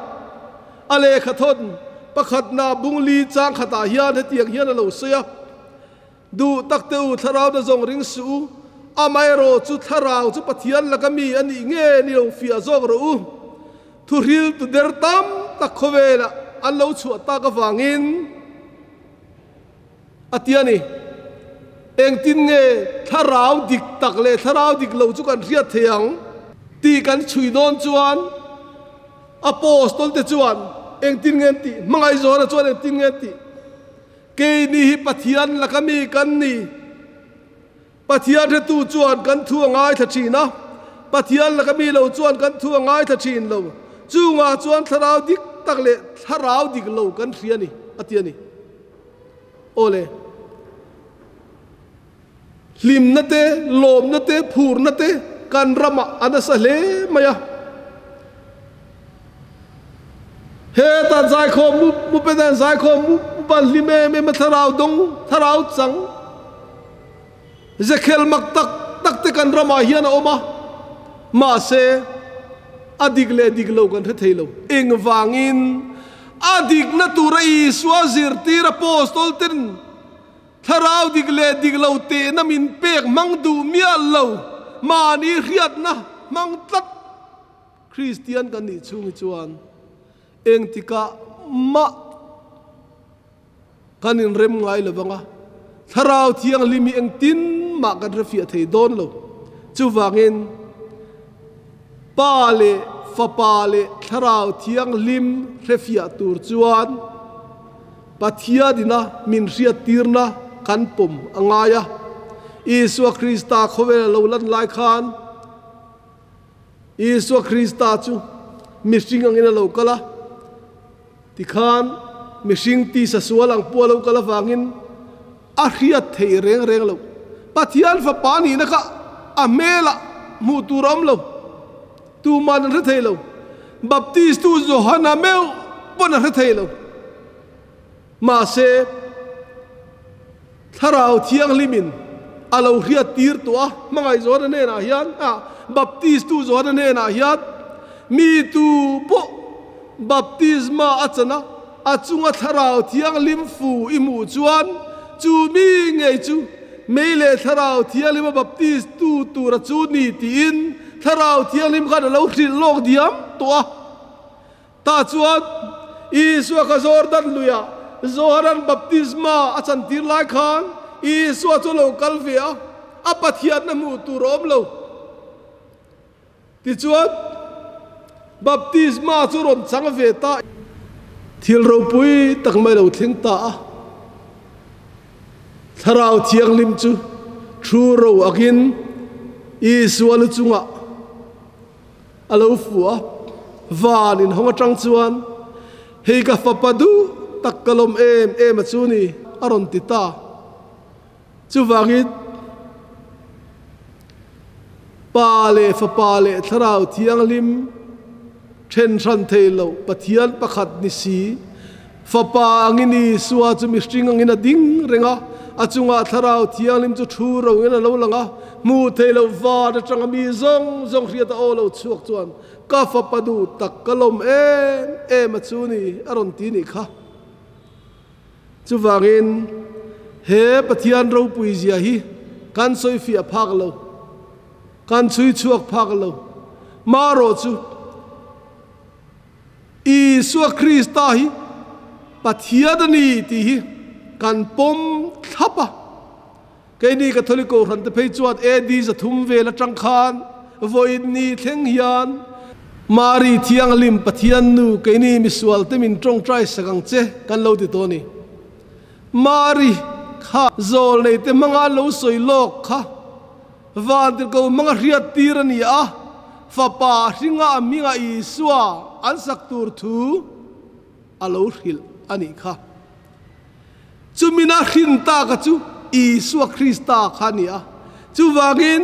ale khathon pakhat na bungli chang khata hian hetiang hian lo sia du takte u tharau da zong ring su amai ro chu tharau chu Pathian lakami ani nge ni lo fia zog ro u thu ril tu der tam takhowela an lo chu ta ka wangin atiani eng tin nge tharau dik tak le tharau dik lo chu kan riat thiang ti kan chui don chuan apostol te chuan eng tin ngen ti mangai zo na chuan eng tin ngen ti ke ni Pathian la kami kan ni Pathian he tu chuan kan thu ngai tha thina Pathian la kami lo chuan kan thu ngai tha thin lo chunga chuan tharau dik tak le tharau dik lo kan thria ni atia ni ole lim na te lom na te phur na te kan rama anasa le maya he ta zai kho mu pe dan zai kho mu ban lime me tharau dong tharau chang zekhel mak tak te kan rama hian oma ma se adik le dik lo kan thelo eng wangin adik na turai swazir tira apostol tin tharau dik le dik lo te na min pek mang du mia lo mani riat na mang tat Christian kan ni chung chuan eng tika ma kanin rem ngai lawanga tharau thiang limi eng tin ma kan rafia thei don lo chu wangin pale fapale tharau thiang lim rafia tur chuan pathia dina min ria tirna kan pum angaya Isua Krista khovel lo lan lai khan Isua Krista chu mishing angina lo kala tikhan mishing ti sa sualang pualo kala wangin a riat thei reng lo Pathian fa pani na ka amela mu turam lo tu man ra thei lo baptist tu Johana meu pon ra thei lo ma se tharau thiang limin alo riat tir to mangai zo na ne na hian baptist tu zo na ne na hiat mi tu po baptisma achana achunga tharau thiang lim fu imu chuan chu mi ngei chu meile tharau thiang lim baptist tu ra chu ni tin tharau thiang lim kan lo hril lok diam to ta chuan Isua ka Jordan luya Zoharan baptisma achan tir lai khan Isua chu lo kalvia a Pathian na mu tu rom lo ti chuan baptisma chu ron chang ve ta thil ro pui tak mai lo thling ta tharau thiang lim chu thu ro akin Isua lu chunga alo fuwa vanin honga tang chuan hei ka fapadu takkalom em achuni aron tita chu wangit pale fapale tharau thiang lim then ran thelo Pathian pakhat ni si fapa angini suwa chu mi string angina ding renga achunga tharau thiang lim chu thu ro ngena lo langa mu thelo va da tanga mi zong ria ta olo chuak chuan ka fapadu takkalom em achuni aron ti ni kha chu wangin he Pathian ro pui zia hi kan Sawifiah phak lo kan chui chuak phak lo ma ro chu Isua Krista hi Pathian ni ti hi kan pom thapa ke ni Catholico ran te phei chuat di za thum ve la tang khan void ni thleng hian Mari Thianghlim Pathian nu ke ni misual te min trong trai sagang che kan lo ti to ni Mari kha zol nei te manga lo soi lok kha van te ko manga riat tir ni fa pa ringa minga Isua an sak tur thu alo hil ani kha chumina khinta ka chu Isua Krista khania chu wangin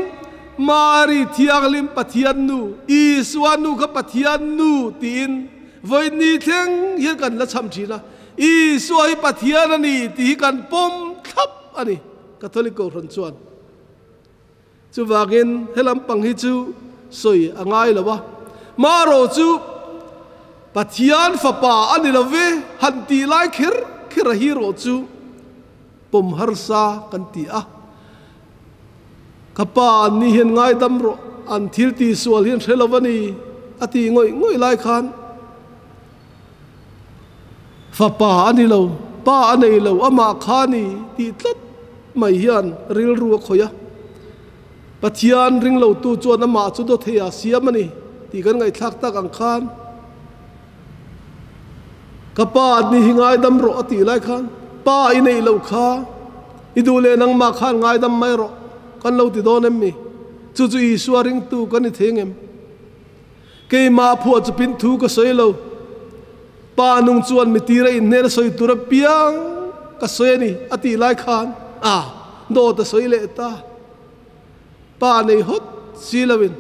Mari Thianghlim Pathian nu Isua nu ka Pathian nu tin voi ni theng hian kan la cham thina Isua hi Pathian ani ti kan pom thap ani Catholico ron chuan chu wangin helam pang hi chu soi angai lawa maro chu Pathian fapa ani love hanti lai khir hi ro chu pom harsa kan ti kapa ni hian ngai dam ro an thil ti sual hian thelawani ati ngoi lai khan fapa ani lo pa ani lo ama khani ti tlat mai hian ril ru khoya Pathian ring lo tu chuan ama chu do theya siamani ti kan ngai thak tak ang khan kapa ni hingai dam ro ati lai khan ป้าอินไอเล่าข้าอิดูเลนังมาขานง่ายดำไม่รอกันเล่าติดโดนเอ็มมีจู่ๆอีสวริงตูกันนี่เทงเอ็มเกยมาพัวจะพินทูก็สวยเล่าป้านุ่งจวนมีตีระอินเนรสวยตัวเปียงก็สวยนี่อติไลขานโดดสวยเละตาป้าในฮดซีลวิน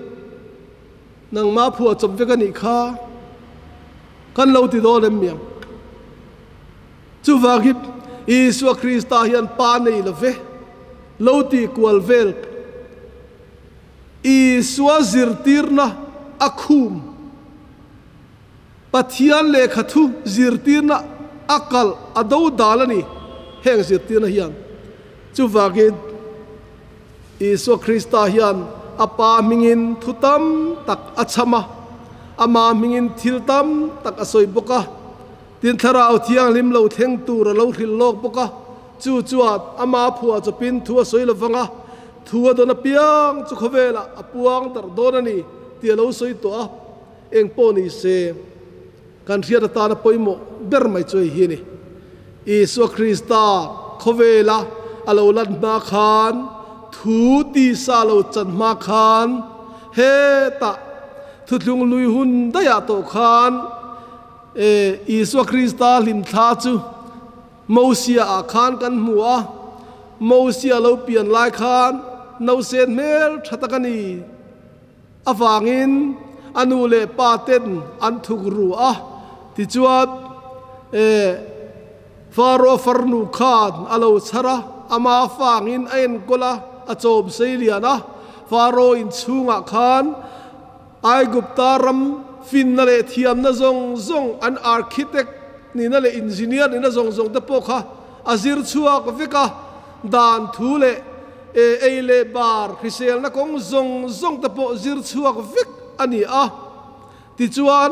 นังมาพัวจบเวกันอีกข้ากันเล่าติดโดนเอ็มยังจู่ว่ากิบอิสวาคริสต์เฮียนป้าในละเวเล่าติกวลเวลอิสวาซิรติรนะอัคุมปัทยานเลขทุซิรติรนะอักลอดาวดาลนี่แห่งซิรติรนะเฮียนจู่ว่ากิบอิสวาคริสต์เฮียนอปามิงินทุตัมตักอัชมาอามามิงินทิลตัมตักอสอยบกะตินทราวเทียงลิมเหลาเทงตูระเหลาหินโลกบกะจู่จวดอามาผัวจะปินทัวสวยละฟังะทัวโดนเปียงจุขเวละอปวงตรโดนนี่เตียเหลาสวยตัวเองปนิเซกันเทียตานะปอยโมเบอร์ไม่ช่วยฮีนี่อิสวาคริสตาขเวละอเหลาลันมาขานทูตีซาเหลาจันมาขานเฮตะทุลุงลุยหุนได้ยาโตขานอิสวาคริสตาลิมท้าจูโมเสียอาคารกันหัวโมเสียเราเปลี่ยนลายคานนาเซนเมลชัตกันนีอฟางินอนุเลปาเต็นอันทุกรัวที่จวดฟาโรฟาร์นูคานอลาวชระอามาฟางินเอ็นกุลาอโจมเซียนะฟาโรอินชุงอาคานไอกุปตารัมฟินนั่นแหละเทียมนั่นซงอันอาร์คิเทคนี่นั่นแหละอินจิเนียร์นี่นั่นซงตะโปค่ะอาซิร์ชัวก็ฟิกะดานทูเลเอเลบาร์คริเซลนักองซงตะโปซิร์ชัวก็ฟิกอันนี้ติจวน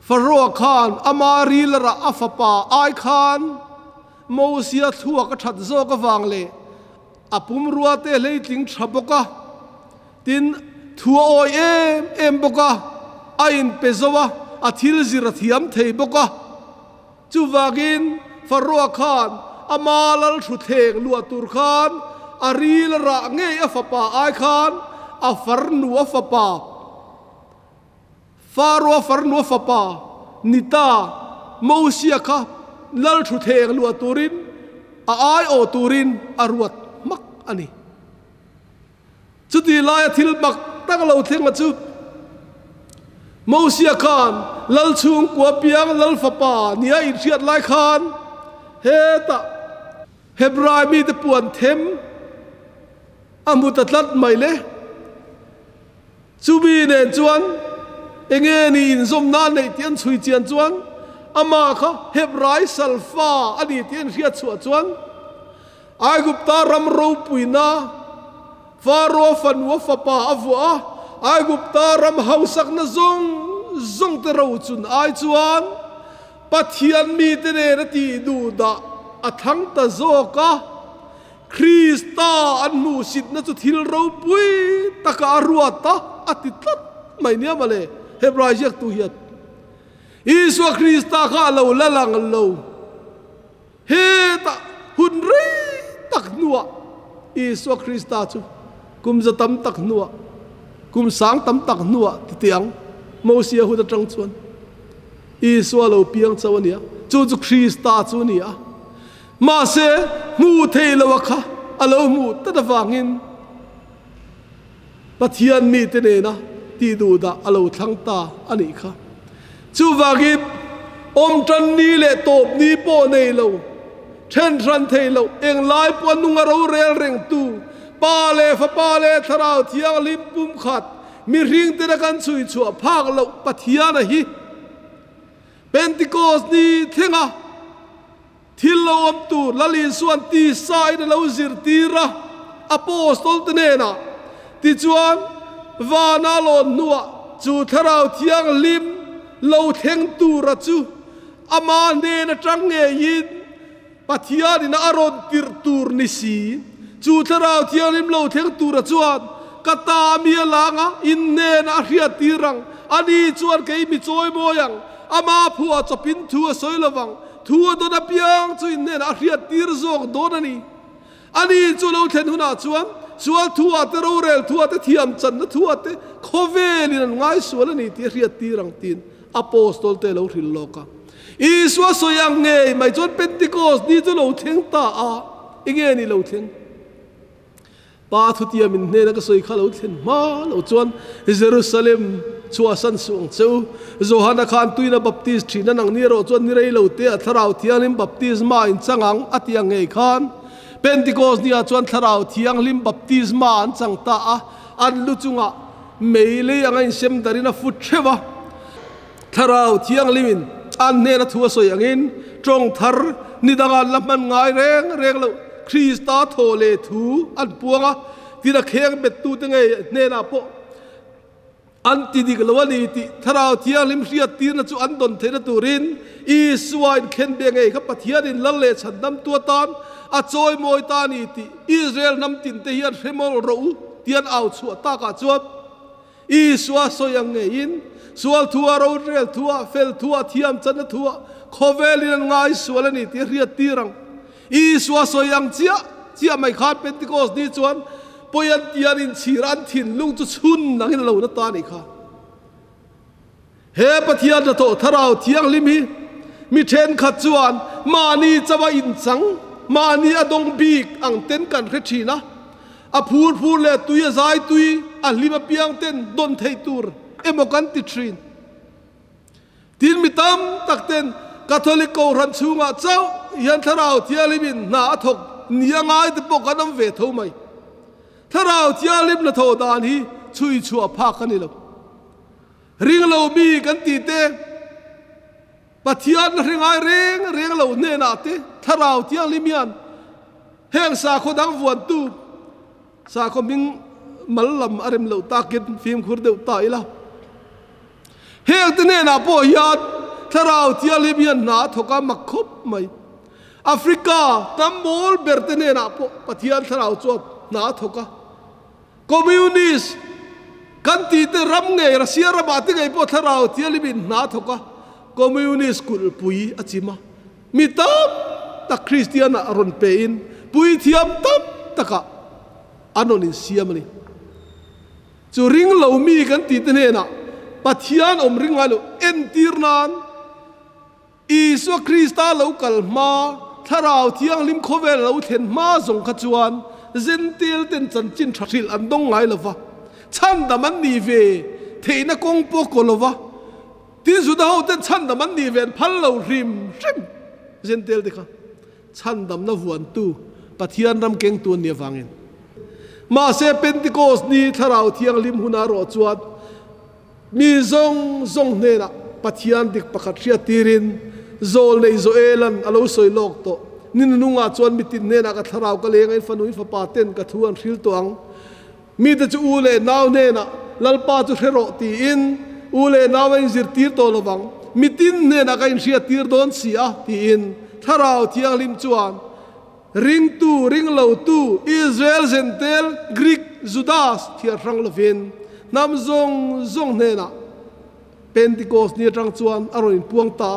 ฟาโรห์ขานอามารีลระอัฟปาไอขานโมเสียทัวก็ชัดโซก็ฟังเลยอปุ่มรัวเตเลยถึงฉับกะตินทัวโอเอ็มบกะไอน์เปโซวะอาทิลซิรทิยมเทบกะจูวากินฟาโรห์ขานอามาลลชุเทงลัวตุรขานอารีลระเงยอัฟปาไอขานอาฟาร์นัวฟปาฟาโรห์ฟาร์นัวฟปานิตาโมเสียค่ะลลชุเทงลัวตุรินอาโอตุรินอารวดมักอันนี้จุดที่ลายทิลบักตั้งเราเทงมาจุโมเสียขานลลชุงกัวเปียงลลฟปาเนี่ยอิเชียดลายขานเฮตะเฮบรายมีแต่ปวนเทมอามุตัดลัดไม่เลยจูบีเนจวนเองนี่อินสมนานในเตียนชุยเจียนจวนอามาค่ะเฮบรายซัลฟาอันนี้เตียนเรียดสวดจวนไอกุปตารำรูปุยนาฟาโรฟันวฟปาอฟัวไอกุปตารำเฮาสักนซงเตรูจุนไอจวนปัทยันมีเตเนรตีดูดาอทังตะโซกะคริสตาอันมูสิดนะจุทิลรูปุยตะการัวตะอติตัดไม่เนี้ยมาเลยเฮบรายเยกตุเฮียดอิสวาคริสตาข้าเราละลังเราเฮตะหุนรีตักนัวอิสวาคริสตาจูกุมจะตำตักนัวกุมสังตำตักนัวติเตียงโมเสียหุดจังชวนอิสวาเราเปียงเจ้าเนี้ยจูคริสตาจูเนี้ยมาเสมูเทลวะค่ะอาเรามูตัดฟังอินปัทยันมีเตเนนะที่ดูดาอาเราทั้งตาอันนี้ค่ะจูวากิบอมจันนี้เลตบนี้โปเนเราเช่นรันเทเราเองไล่ปวนุงเราเรียเร่งตูปาเลฟปาเลทราวเทียงลิมปุ่มขัดมีริงเตระกันสุยชัวภาคเราปัทยานะฮีเป็นติโกสนี้เทงะทิลเราอมตูลลินส่วนตีสายเราซิรตีระอโปสตอลเตเนนะติจวนวานาลอนนัวจูทราวเทียงลิมเราเทงตูระจูอามาเนนจังเงยินปัทยาดินาอารอนติรตูร์นิสีจูทราวเทียงลิมเราเทงตูระจวนกตามีลางะอินเนนอาเรียตีรังอันนี้จวนเกยมิจอยโมยังอามาผัวจะพินทัวสวยระวัง ทัวโดนเปียงจุยเนี่ยนะเรียดตีรจงโดนนี่อันนี้จุเราเทนหุนาจวนส่วนทัวเตโรเรลทัวเตเทียมจันนะทัวเตโคเวลินง่ายส่วนนี้ที่เรียดตีรังตีนอโปสโตลเตโลหิลโลกาอีสวะสยังเงยไม่จนเป็นติโกสนี่จุเราเทงตาอีเงี้ยนี่เราเทงปาทุติยมินเนี่ยนะก็สวยข้าเราเทงมาเราจวนเยรูซาเล็มชัวสันสุงเจ้าโจฮันนักขันตุยนะบัพติสที่นั่นนังนี่เราจวนนี่เราเราเตะทาราวเทียงลิมบัพติสมาอินจังอังอัตยังเงยขันเป็นติโกสนี่จวนทาราวเทียงลิมบัพติสมาอันจังตาอันลุจุงะไม่เลยยังไงเซมดารินะฟุตเชวะทาราวเทียงลิมินอันเนี่ยนะทัวสวยอย่างนี้ตรงทาร์นิดังอันละมันง่ายเร่งเราคริสต์โทเลทูอันปัวงะที่นักเข่งเบ็ดตูตั้งไงเนี่ยนะพออันที่ดีกว่านี่ที่ทาราวเทียงลิมเสียตีนจูอันดนเทนตูรินอีสวายเข็นเบียงไงครับปะเทียนินลังเลฉันนำตัวตานอาจอยมวยตานี่ที่อิสราเอลนำตินเทียนเรมอลรู้เทียนเอาชัวตากาจวบอีสวาสยังไงอินส่วนทัวเราเรียลทัวเฟลทัวเทียมจันทัวโคเวลินง่ายส่วนนี้ที่เรียดตีรังอีสวาสยังเจียไม่ขาดเป็นติโกสนี่จวนปอยันตียนินชีรันถิ่นลุงจุชุนนังเราหน้าตานี่ค่ะเฮปะเทียนโตทาราวเทียงลิมีมีเทนขัดจวนมานีจะว่าอินสังมานีอดงบีกอังเต้นกันเคชีนะอพูดเลยตุยใจตุยอันลิมาเปียงเต้นดนเทตูร์เอโมกันติทรินทีนมิตามตักเต้นคาทอลิกรันชูงาเจ้ายันทาราวเทียลิมินนาทกนี่ยังไงจะปกันน้ำเวทเอาไหมทาราวเทียลิมละโทดานีช่วยชัวพากันนี่เราริงเรามีกันตีเตปะเทียนริงไอเร่งเราเนนาเตทาราวเทียลิมิยันแห่งสาคดังวันตูสาคมิงมัลลัมอารมเราตากินฟิล์มคุรเดวตายละเฮงตเนนาปอยาดทาราวเทียลิบิยันนาทกามักคบไหมแอฟริกาตัมโมลเบร์ตเนนาปปะเทียนทาราวจวบนาทกาคอมมิวนิสต์กันตีเตรำเงยรัสเซียระบาดที่ไงปทาราวเทียลิบินนาทกาคอมมิวนิสต์กุลปุยอจิมามิตามตักคริสเตียนอรอนเปอินปุยเทียมตัมตะกะอันนั้นเสียมันนี่จูริงเรามีกันตีเตเนนะปะเทียนอมริงไงลูเอ็นตีร์นานอีสวคริสตาเรากัลมาทาราวเทียงลิมโคเวลเราเห็นมาส่งขจวนเซนเตลเต็นจันจินทริลอันดงไงละวะฉันดามันนีเวเทนักงปกละวะที่สุดเขาเต็นฉันดามันนีเวนพันเราริมเซนเตลเด็กฉันดำนับวันตูปะเทียนรำเก่งตัวเนียฟังเองมาเซเป็นติโกสนี่ทาราวเทียงลิมหุนารอจวดมีซงเนนะปะเทียนดิกปะขัดเชียตีรินโซลในโซเอลันอโลสอยโลกโตนินนุงอาจวนมิติเนนะกับทาราวก็เลยไงฟันุยฟปาเต้นกับทวนฟิลตัวงมีแต่จูเลนาวเนนะลัลปาจุเฮโรตีอินอูเลนาวอินซิร์ตีร์โตลวังมิตินเนนะกับอินเชียตีร์โดนเสียตีอินทาราวเทียงลิมจวนริงเหลาตูอิสราเอลเซนเตลกรีกจูดาสที่รังลวินนำซงเนนะเป็นติโกสนี่รังจวนอารมณ์พวงตา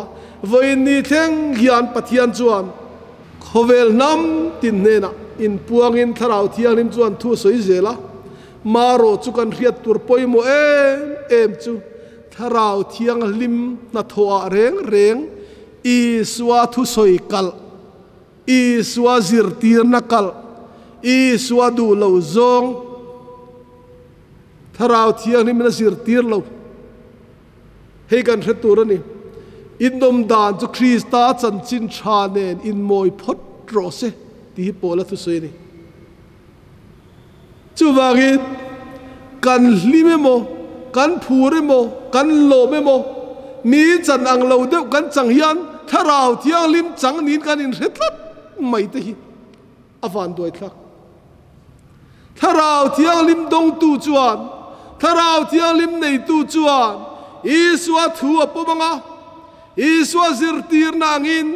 วันนี้เทงยานปะเทียนจวนโคเวลนำตินเนนะอินพวงอินทาราวเทียงลิมจวนทูสวยเจละมาโรจุกันเรียดตัวปอยโมเอ็มจูทาราวเทียงลิมนัทวาเร่งอีสวาทุสวยกัลอีสวาซิร์ตีร์นักลอีสวาดูเหลาซงถ้าเราเที่ยงนี่มันซิร์ตีร์เหลาให้กันเสตัวนี่อินดมดานจุคริสตาจันจินชาเนนอินมวยพดโรเซที่ฮิปโปละทุสวยนี่จูวากินกันลิเมโมกันพูริโมกันโลเมโมมีจันอังเหลาเดียวกันจังยันถ้าเราเที่ยงลิมจังนินกันอินเสร็จไม่ได้อฟันตัวทักถ้าเราเที่ยงลิมดงตูจวนถ้าเราเที่ยงลิมในตูจวนอีสวาทัวปบังอ่ะอีสวาซิร์ตีร์นางอิน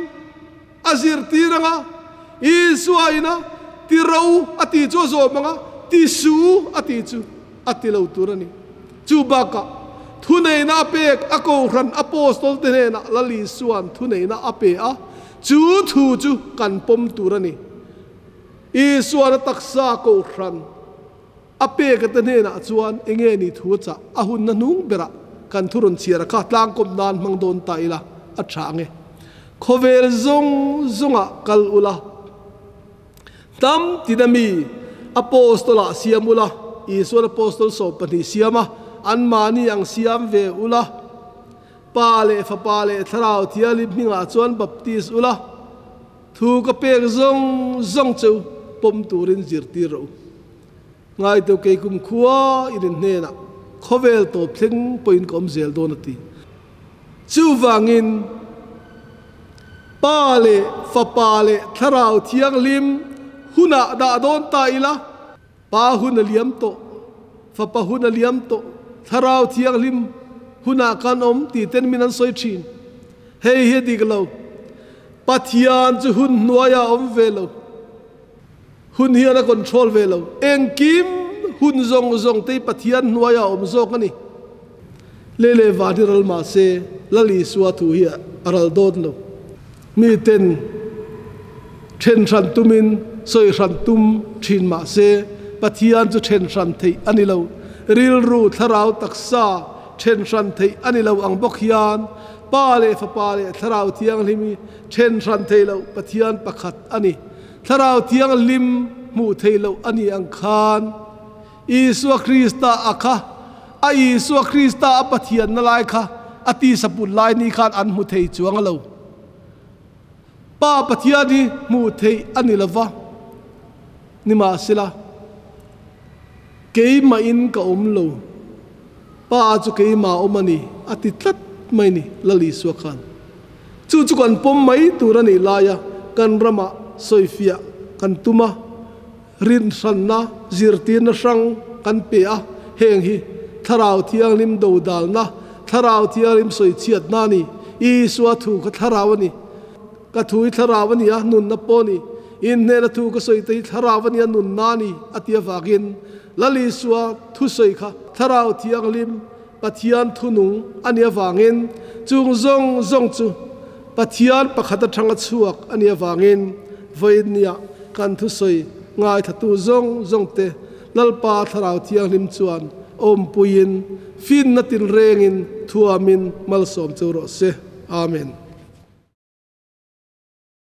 อาซิร์ตีร์งอ่ะอีสวาอินะที่เราอติจูโซบังอ่ะที่สูอติจูอติเราตัวนี้จูบักะทุนเนน่าเป็กอโกรันอโปสโตลเตเนน่าลลิสวนทุนเนน่าอเปะ chú thu chú kan pom turani Isua taksa ko kran ape katane na chuan enge ni thu cha ahun na nung bera kan thurun chiara ka tlang kom nan mangdon taila athange khovel zong zonga kal ula tam tinami apostola siamula Isua apostol so pani siama an mani ang siam ve ula pale fa pale tharau thiali minga chuan baptis ula thu ka pek zong zong chu pom turin zirti ro ngai to ke kum khuwa irin ne na khovel to thleng point kom zel donati chu wangin pale fa pale tharau thianghlim huna da don ta ila pa hun liam to fa pa hun liam to tharau thianghlim huna kan om ti ten minan soi thin hei he diglo Pathian chu hun nuaya om velo hun hiana control velo engkim hun zong zong te Pathian nuaya om zong ani lele vadiral ma se lali suwa thu hi aral don lo mi ten then ran tumin soi ran tum thin ma se Pathian chu then ran thei ani lo ril ru tharau taksa then ran thei ani lo ang bok hian pale fa pale tharau thianghlim then ran thei lo Pathian pakhat ani tharau thianghlim mu thei lo ani ang khan Isua Krista akha a Isua Krista a Pathian na lai kha ati sapul lai ni khan an mu thei chuang lo pa Pathian ni mu thei ani lova ni ma sila ke ma in ka om lo pa chu ke ma omani ati tlat mai ni lali suwa khan chu kan pom mai turani laya kan rama Sawifiah kan tuma rin sanna zirtin na sang kan pe a heng hi tharau thianghlim do dal na tharau thianghlim soi chiat na ni Isua thu ka tharawani ka thui tharawani a nun na poni in ne na thu ka soi te tharawani a nun na ni atia wagin lali suwa thu soi kha tharau thianghlim Pathian thunung ania wangin chung zong zong chu Pathian pakhata thanga chuak ania wangin voinia kan thu soi ngai thatu zong zong te lalpa tharau thianghlim chuan om puin fin natin rengin thuamin malsom churo se amen